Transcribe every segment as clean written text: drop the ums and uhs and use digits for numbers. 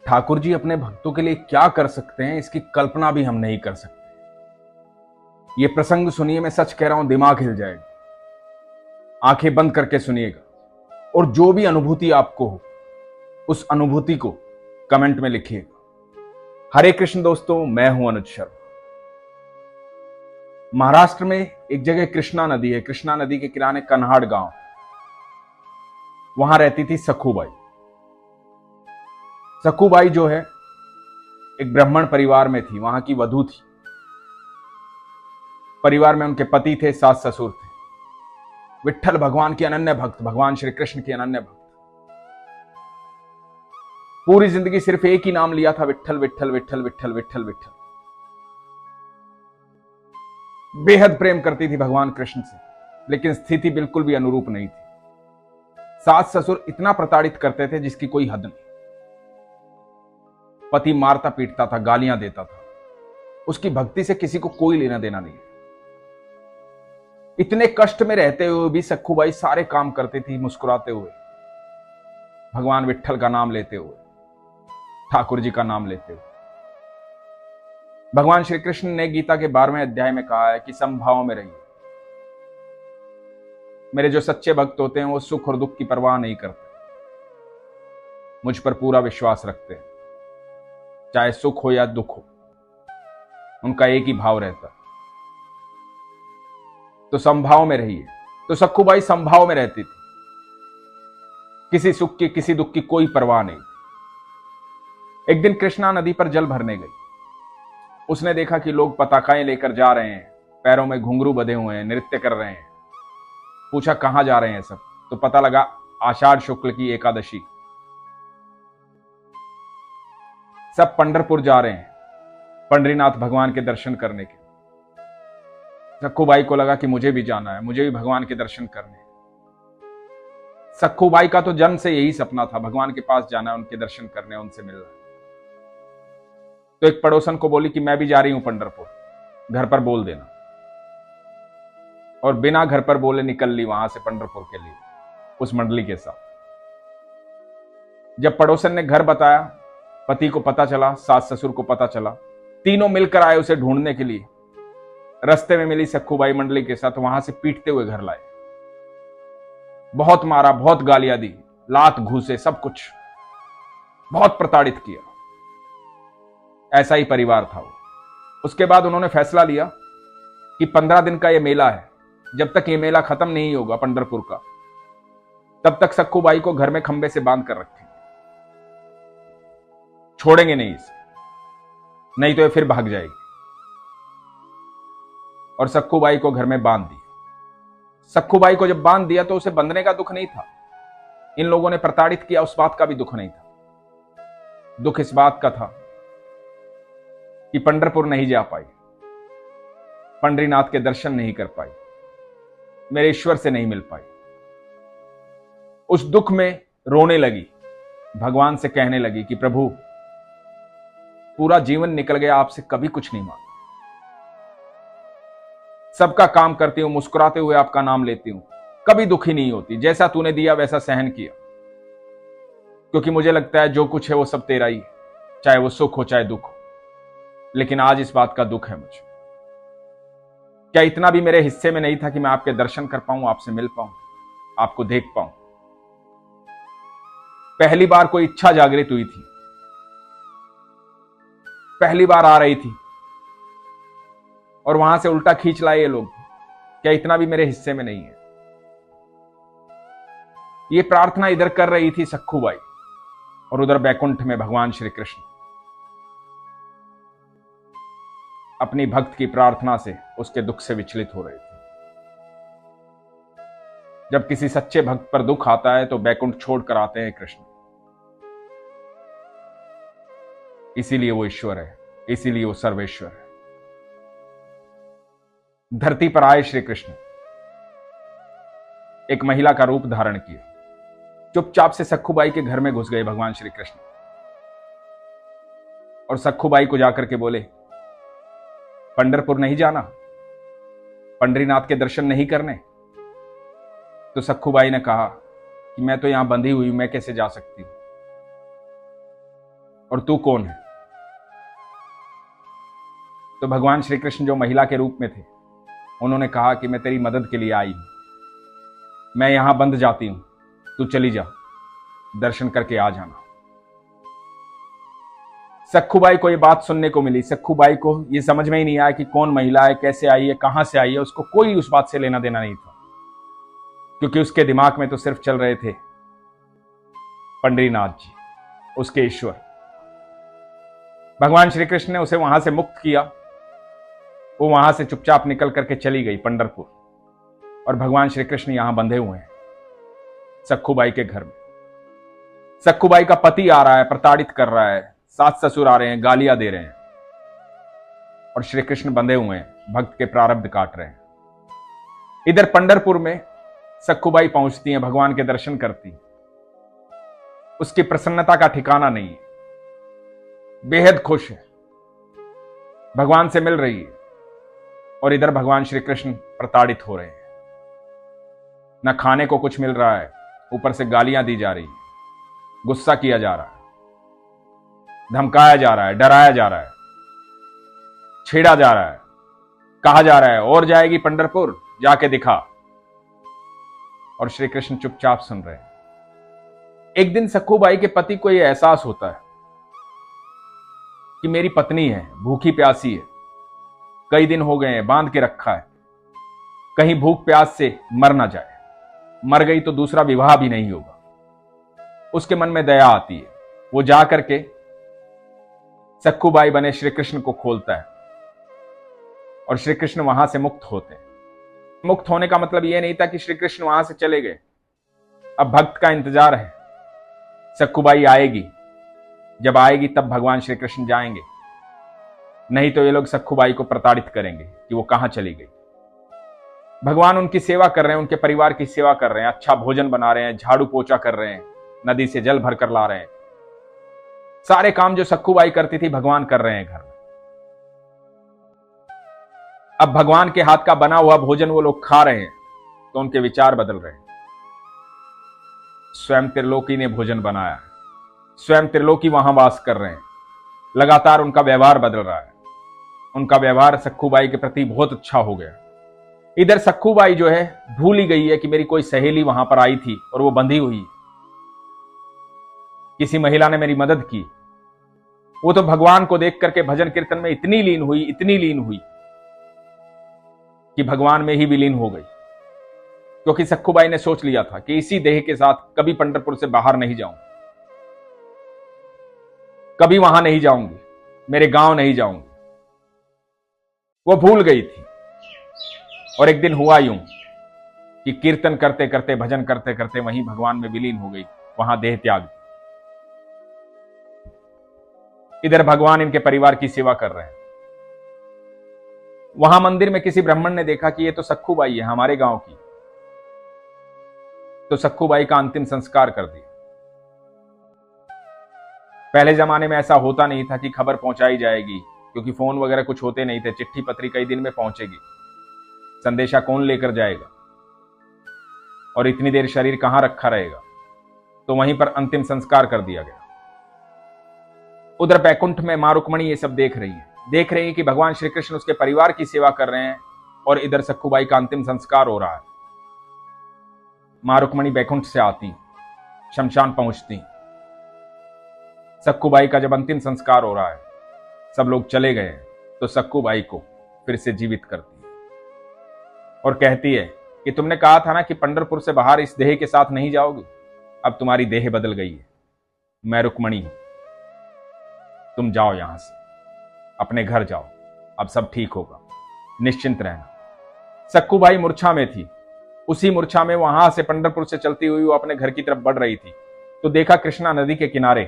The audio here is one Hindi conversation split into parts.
ठाकुर जी अपने भक्तों के लिए क्या कर सकते हैं, इसकी कल्पना भी हम नहीं कर सकते। ये प्रसंग सुनिए, मैं सच कह रहा हूं, दिमाग हिल जाएगा। आंखें बंद करके सुनिएगा और जो भी अनुभूति आपको हो उस अनुभूति को कमेंट में लिखिएगा। हरे कृष्ण दोस्तों, मैं हूं अनुज शर्मा। महाराष्ट्र में एक जगह कृष्णा नदी है। कृष्णा नदी के किनारे कन्हाड़ गांव, वहां रहती थी सखूबाई। सखूबाई जो है एक ब्राह्मण परिवार में थी, वहां की वधू थी। परिवार में उनके पति थे, सास ससुर थे। विट्ठल भगवान की अनन्य भक्त, भगवान श्री कृष्ण की अनन्य भक्त। पूरी जिंदगी सिर्फ एक ही नाम लिया था, विट्ठल विट्ठल विट्ठल विट्ठल विट्ठल विट्ठल। बेहद प्रेम करती थी भगवान कृष्ण से, लेकिन स्थिति बिल्कुल भी अनुरूप नहीं थी। सास ससुर इतना प्रताड़ित करते थे जिसकी कोई हद नहीं। पति मारता पीटता था, गालियां देता था। उसकी भक्ति से किसी को कोई लेना देना नहीं। इतने कष्ट में रहते हुए भी सखूबाई सारे काम करती थी, मुस्कुराते हुए, भगवान विट्ठल का नाम लेते हुए, ठाकुर जी का नाम लेते हुए। भगवान श्री कृष्ण ने गीता के 12वें अध्याय में कहा है कि समभाव में रहिए। मेरे जो सच्चे भक्त होते हैं वो सुख और दुख की परवाह नहीं करते, मुझ पर पूरा विश्वास रखते हैं। चाहे सुख हो या दुख हो, उनका एक ही भाव रहता है। तो समभाव में रहिए। तो सखूबाई समभाव में रहती थी, किसी सुख की किसी दुख की कोई परवाह नहीं। एक दिन कृष्णा नदी पर जल भरने गई। उसने देखा कि लोग पताकाएं लेकर जा रहे हैं, पैरों में घुंघरू बंधे हुए हैं, नृत्य कर रहे हैं। पूछा कहां जा रहे हैं सब, तो पता लगा आषाढ़ शुक्ल की एकादशी। सब पंढरपुर जा रहे हैं, पंढरीनाथ भगवान के दर्शन करने के। सखूबाई को लगा कि मुझे भी जाना है, मुझे भी भगवान के दर्शन करने। सखूबाई का तो जन्म से यही सपना था, भगवान के पास जाना है, उनके दर्शन करने, उनसे मिलना है। तो एक पड़ोसन को बोली कि मैं भी जा रही हूं पंढरपुर, घर पर बोल देना। और बिना घर पर बोले निकल ली वहां से पंढरपुर के लिए उस मंडली के साथ। जब पड़ोसन ने घर बताया, पति को पता चला, सास ससुर को पता चला, तीनों मिलकर आए उसे ढूंढने के लिए। रास्ते में मिली सखूबाई मंडली के साथ, वहां से पीटते हुए घर लाए। बहुत मारा, बहुत गालियां दी, लात घूसे, सब कुछ, बहुत प्रताड़ित किया। ऐसा ही परिवार था वो। उसके बाद उन्होंने फैसला लिया कि 15 दिन का ये मेला है, जब तक ये मेला खत्म नहीं होगा पंढरपुर का, तब तक सखूबाई को घर में खंबे से बांध कर रखेंगे, छोड़ेंगे नहीं इसे, नहीं तो ये फिर भाग जाएगी। और सखूबाई को घर में बांध दिया। सखूबाई को जब बांध दिया तो उसे बंधने का दुख नहीं था, इन लोगों ने प्रताड़ित किया उस बात का भी दुख नहीं था। दुख इस बात का था कि पंढरपुर नहीं जा पाई, पंढरीनाथ के दर्शन नहीं कर पाई, मेरे ईश्वर से नहीं मिल पाई। उस दुख में रोने लगी, भगवान से कहने लगी कि प्रभु, पूरा जीवन निकल गया, आपसे कभी कुछ नहीं मांगा। सबका काम करती हूं, मुस्कुराते हुए आपका नाम लेती हूं, कभी दुखी नहीं होती। जैसा तूने दिया वैसा सहन किया, क्योंकि मुझे लगता है जो कुछ है वो सब तेरा ही है, चाहे वो सुख हो चाहे दुख हो। लेकिन आज इस बात का दुख है मुझे। क्या इतना भी मेरे हिस्से में नहीं था कि मैं आपके दर्शन कर पाऊं, आपसे मिल पाऊं, आपको देख पाऊं? पहली बार कोई इच्छा जागृत हुई थी, पहली बार आ रही थी, और वहां से उल्टा खींच लाए ये लोग। क्या इतना भी मेरे हिस्से में नहीं है? ये प्रार्थना इधर कर रही थी सखूबाई, और उधर बैकुंठ में भगवान श्री कृष्ण अपनी भक्त की प्रार्थना से उसके दुख से विचलित हो रहे थे। जब किसी सच्चे भक्त पर दुख आता है तो बैकुंठ छोड़कर आते हैं कृष्ण। इसीलिए वो ईश्वर है, इसीलिए वो सर्वेश्वर है। धरती पर आए श्री कृष्ण, एक महिला का रूप धारण किया, चुपचाप से सखूबाई के घर में घुस गए भगवान श्री कृष्ण, और सखूबाई को जाकर के बोले, पंढरपुर नहीं जाना, पंढरीनाथ के दर्शन नहीं करने? तो सखूबाई ने कहा कि मैं तो यहां बंधी हुई, मैं कैसे जा सकती हूं? और तू कौन है? तो भगवान श्री कृष्ण जो महिला के रूप में थे, उन्होंने कहा कि मैं तेरी मदद के लिए आई हूं, मैं यहां बंद जाती हूं, तू चली जा, दर्शन करके आ जाना। सखूबाई को ये बात सुनने को मिली। सखूबाई को ये समझ में ही नहीं आया कि कौन महिला है, कैसे आई है, कहां से आई है। उसको कोई उस बात से लेना देना नहीं था, क्योंकि उसके दिमाग में तो सिर्फ चल रहे थे पंडरीनाथ जी, उसके ईश्वर। भगवान श्री कृष्ण ने उसे वहां से मुक्त किया। वो वहां से चुपचाप निकल करके चली गई पंढरपुर, और भगवान श्री कृष्ण यहां बंधे हुए हैं सखूबाई के घर में। सखूबाई का पति आ रहा है, प्रताड़ित कर रहा है, सास ससुर आ रहे हैं, गालियां दे रहे हैं, और श्री कृष्ण बंधे हुए हैं, भक्त के प्रारब्ध काट रहे हैं। इधर पंढरपुर में सखूबाई पहुंचती हैं, भगवान के दर्शन करती। उसकी प्रसन्नता का ठिकाना नहीं है, बेहद खुश है, भगवान से मिल रही है। और इधर भगवान श्री कृष्ण प्रताड़ित हो रहे हैं, न खाने को कुछ मिल रहा है, ऊपर से गालियां दी जा रही है, गुस्सा किया जा रहा है, धमकाया जा रहा है, डराया जा रहा है, छेड़ा जा रहा है, कहा जा रहा है और जाएगी पंढरपुर, जाके दिखा। और श्री कृष्ण चुपचाप सुन रहे हैं। एक दिन सखूबाई के पति को यह एहसास होता है कि मेरी पत्नी है, भूखी प्यासी है, कई दिन हो गए हैं, बांध के रखा है, कहीं भूख प्यास से मर ना जाए, मर गई तो दूसरा विवाह भी नहीं होगा। उसके मन में दया आती है, वो जा करके सखूबाई बने श्री कृष्ण को खोलता है, और श्री कृष्ण वहां से मुक्त होते हैं। मुक्त होने का मतलब यह नहीं था कि श्री कृष्ण वहां से चले गए। अब भक्त का इंतजार है, सखूबाई आएगी, जब आएगी तब भगवान श्री कृष्ण जाएंगे, नहीं तो ये लोग सखूबाई को प्रताड़ित करेंगे कि वो कहां चली गई। भगवान उनकी सेवा कर रहे हैं, उनके परिवार की सेवा कर रहे हैं, अच्छा भोजन बना रहे हैं, झाड़ू पोछा कर रहे हैं, नदी से जल भर कर ला रहे हैं। सारे काम जो सखूबाई करती थी भगवान कर रहे हैं घर में। अब भगवान के हाथ का बना हुआ भोजन वो लोग खा रहे हैं, तो उनके विचार बदल रहे हैं। स्वयं त्रिलोकी ने भोजन बनाया है, स्वयं त्रिलोकी वहां वास कर रहे हैं, लगातार उनका व्यवहार बदल रहा है। उनका व्यवहार सखूबाई के प्रति बहुत अच्छा हो गया। इधर सखूबाई जो है भूल ही गई है कि मेरी कोई सहेली वहां पर आई थी और वो बंधी हुई, किसी महिला ने मेरी मदद की। वो तो भगवान को देख करके भजन कीर्तन में इतनी लीन हुई कि भगवान में ही विलीन हो गई। क्योंकि सखूबाई ने सोच लिया था कि इसी देह के साथ कभी पंढरपुर से बाहर नहीं जाऊंगी, कभी वहां नहीं जाऊंगी, मेरे गांव नहीं जाऊंगी। वो भूल गई थी। और एक दिन हुआ यूं कि कीर्तन करते करते, भजन करते करते वहीं भगवान में विलीन हो गई, वहां देह त्याग। इधर भगवान इनके परिवार की सेवा कर रहे हैं। वहां मंदिर में किसी ब्राह्मण ने देखा कि ये तो सखूबाई है, हमारे गांव की, तो सखूबाई का अंतिम संस्कार कर दिया। पहले जमाने में ऐसा होता नहीं था कि खबर पहुंचाई जाएगी, क्योंकि फोन वगैरह कुछ होते नहीं थे, चिट्ठी पत्री कई दिन में पहुंचेगी, संदेशा कौन लेकर जाएगा, और इतनी देर शरीर कहां रखा रहेगा। तो वहीं पर अंतिम संस्कार कर दिया गया। उधर बैकुंठ में मां रुक्मणी ये सब देख रही है कि भगवान श्री कृष्ण उसके परिवार की सेवा कर रहे हैं, और इधर सखूबाई का अंतिम संस्कार हो रहा है। मां रुक्मणी बैकुंठ से आती, शमशान पहुंचती। सखूबाई का जब अंतिम संस्कार हो रहा है, सब लोग चले गए, तो सखूबाई को फिर से जीवित करती है और कहती है कि तुमने कहा था ना कि पंढरपुर से बाहर इस देह के साथ नहीं जाओगी, अब तुम्हारी देह बदल गई है, मैं रुक्मणी हूं, तुम जाओ यहां से, अपने घर जाओ, अब सब ठीक होगा, निश्चिंत रहना। सखूबाई मूर्छा में थी। उसी मूर्छा में वहां से पंढरपुर से चलती हुई वो अपने घर की तरफ बढ़ रही थी, तो देखा कृष्णा नदी के किनारे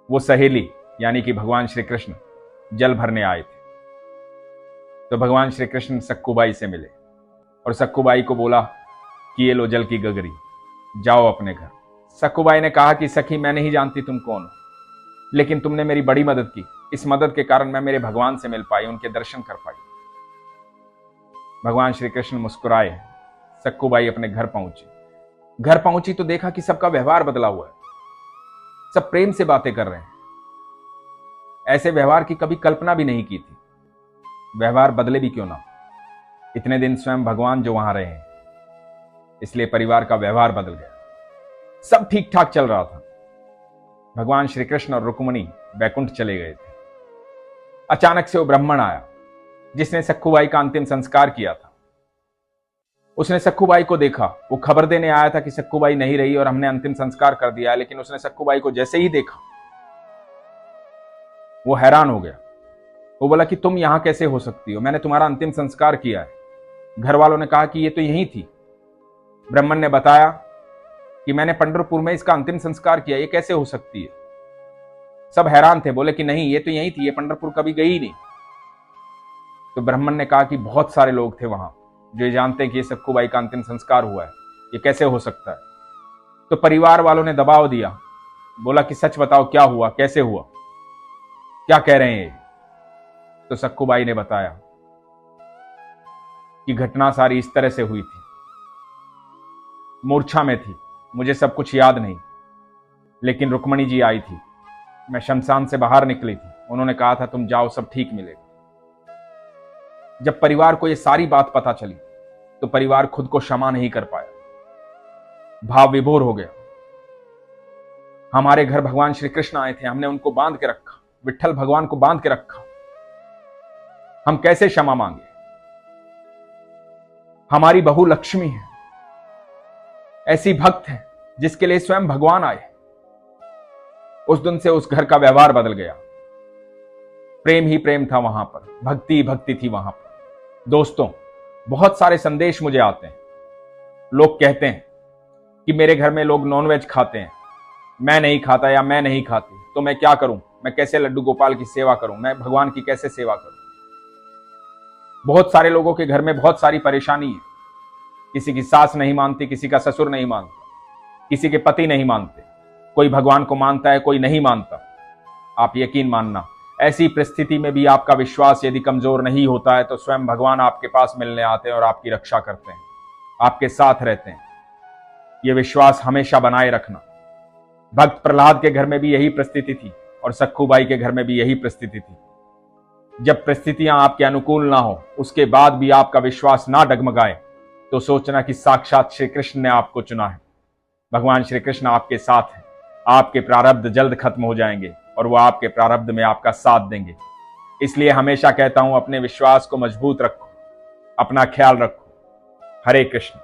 वो सहेली यानी कि भगवान श्री कृष्ण जल भरने आए थे। तो भगवान श्री कृष्ण सखूबाई से मिले और सखूबाई को बोला कि ये लो जल की गगरी, जाओ अपने घर। सखूबाई ने कहा कि सखी, मैं नहीं जानती तुम कौन हो, लेकिन तुमने मेरी बड़ी मदद की, इस मदद के कारण मैं मेरे भगवान से मिल पाई, उनके दर्शन कर पाई। भगवान श्री कृष्ण मुस्कुराए। सखूबाई अपने घर पहुंची। घर पहुंची तो देखा कि सबका व्यवहार बदला हुआ है, सब प्रेम से बातें कर रहे हैं, ऐसे व्यवहार की कभी कल्पना भी नहीं की थी। व्यवहार बदले भी क्यों ना, इतने दिन स्वयं भगवान जो वहां रहे हैं, इसलिए परिवार का व्यवहार बदल गया। सब ठीक ठाक चल रहा था। भगवान श्री कृष्ण और रुक्मिणी बैकुंठ चले गए थे। अचानक से वो ब्राह्मण आया जिसने सखुबाई का अंतिम संस्कार किया था। उसने सखुबाई को देखा। वो खबर देने आया था कि सखुबाई नहीं रही और हमने अंतिम संस्कार कर दिया, लेकिन उसने सखुबाई को जैसे ही देखा वो हैरान हो गया। वो बोला कि तुम यहां कैसे हो सकती हो, मैंने तुम्हारा अंतिम संस्कार किया है। घर वालों ने कहा कि ये तो यही थी। ब्राह्मण ने बताया कि मैंने पंढरपुर में इसका अंतिम संस्कार किया, ये कैसे हो सकती है। सब हैरान थे, बोले कि नहीं ये तो यही थी, ये पंढरपुर कभी गई नहीं। तो ब्राह्मण ने कहा कि बहुत सारे लोग थे वहां जो ये जानते हैं कि ये सखुबाई का अंतिम संस्कार हुआ है, ये कैसे हो सकता है। तो परिवार वालों ने दबाव दिया, बोला कि सच बताओ क्या हुआ, कैसे हुआ, क्या कह रहे हैं ये। तो सखुबाई ने बताया कि घटना सारी इस तरह से हुई थी। मूर्छा में थी, मुझे सब कुछ याद नहीं, लेकिन रुक्मिणी जी आई थी। मैं शमशान से बाहर निकली थी, उन्होंने कहा था तुम जाओ सब ठीक मिलेगा। जब परिवार को यह सारी बात पता चली तो परिवार खुद को क्षमा नहीं कर पाया, भाव विभोर हो गया। हमारे घर भगवान श्री कृष्ण आए थे, हमने उनको बांध के रखा, विट्ठल भगवान को बांध के रखा, हम कैसे क्षमा मांगे। हमारी बहू लक्ष्मी है, ऐसी भक्त है जिसके लिए स्वयं भगवान आए। उस दिन से उस घर का व्यवहार बदल गया। प्रेम ही प्रेम था वहां पर, भक्ति ही भक्ति थी वहां पर। दोस्तों, बहुत सारे संदेश मुझे आते हैं। लोग कहते हैं कि मेरे घर में लोग नॉनवेज खाते हैं, मैं नहीं खाता या मैं नहीं खाती, तो मैं क्या करूं, मैं कैसे लड्डू गोपाल की सेवा करूं, मैं भगवान की कैसे सेवा करूं। बहुत सारे लोगों के घर में बहुत सारी परेशानी है। किसी की सास नहीं मानती, किसी का ससुर नहीं मानता, किसी के पति नहीं मानते, कोई भगवान को मानता है, कोई नहीं मानता। आप यकीन मानना, ऐसी परिस्थिति में भी आपका विश्वास यदि कमजोर नहीं होता है तो स्वयं भगवान आपके पास मिलने आते हैं और आपकी रक्षा करते हैं, आपके साथ रहते हैं। यह विश्वास हमेशा बनाए रखना। भक्त प्रहलाद के घर में भी यही परिस्थिति थी और सखुबाई के घर में भी यही परिस्थिति थी। जब परिस्थितियां आपके अनुकूल ना हो, उसके बाद भी आपका विश्वास ना डगमगाए, तो सोचना कि साक्षात श्री कृष्ण ने आपको चुना है। भगवान श्री कृष्ण आपके साथ हैं। आपके प्रारब्ध जल्द खत्म हो जाएंगे और वो आपके प्रारब्ध में आपका साथ देंगे। इसलिए हमेशा कहता हूं, अपने विश्वास को मजबूत रखो, अपना ख्याल रखो। हरे कृष्ण।